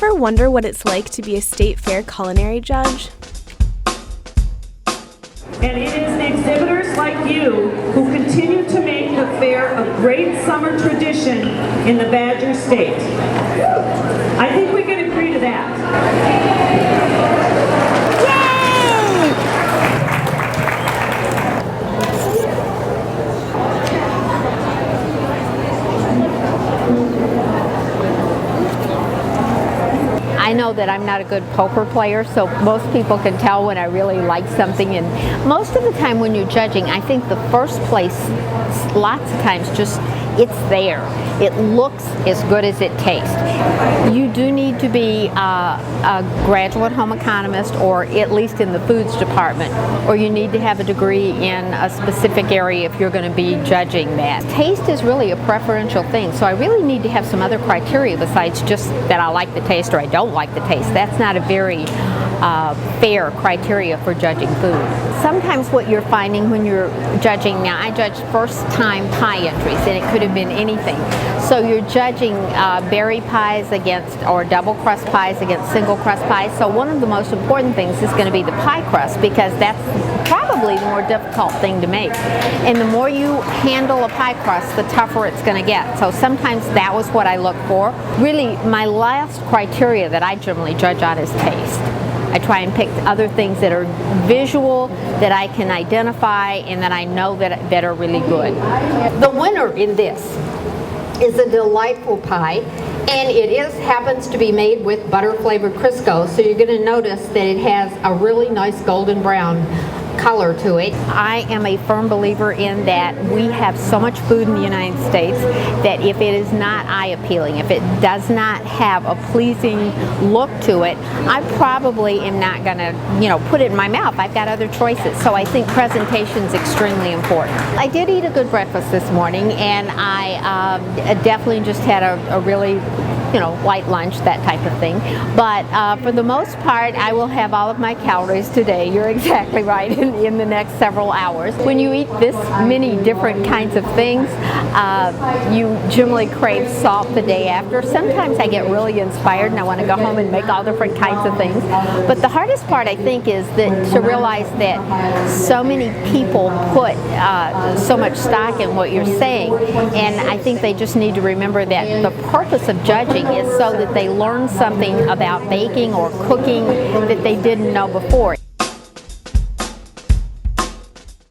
ever wonder what it's like to be a state fair culinary judge? And it is the exhibitors like you who continue to make the fair a great summer tradition in the Badger State. I think we can agree to that. I know that I'm not a good poker player, so most people can tell when I really like something, and most of the time when you're judging, I think the first place, lots of times, just it's there. It looks as good as it tastes. You do need to be a graduate home economist, or at least in the foods department, or you need to have a degree in a specific area if you're going to be judging that. Taste is really a preferential thing, so I really need to have some other criteria besides just that I like the taste or I don't like the taste. That's not a very fair criteria for judging food. Sometimes what you're finding when you're judging, now I judged first-time pie entries, and it could have been anything. So you're judging berry pies against, or double crust pies against single crust pies. So one of the most important things is going to be the pie crust, because that's probably the more difficult thing to make. And the more you handle a pie crust, the tougher it's going to get. So sometimes that was what I look for. Really, my last criteria that I generally judge on is taste. I try and pick other things that are visual, that I can identify, and that I know that are really good. The winner in this is a delightful pie, and it happens to be made with butter flavored Crisco, so you're going to notice that it has a really nice golden brown color to it. I am a firm believer in that we have so much food in the United States that if it is not eye-appealing, if it does not have a pleasing look to it, I probably am not going to, put it in my mouth. I've got other choices. So I think presentation is extremely important. I did eat a good breakfast this morning, and I definitely just had a really light lunch, that type of thing. But for the most part, I will have all of my calories today. You're exactly right, in the next several hours. When you eat this many different kinds of things, you generally crave salt the day after. Sometimes I get really inspired and I want to go home and make all different kinds of things. But the hardest part, I think, is to realize that so many people put so much stock in what you're saying, and I think they just need to remember that the purpose of judging is so that they learn something about baking or cooking that they didn't know before.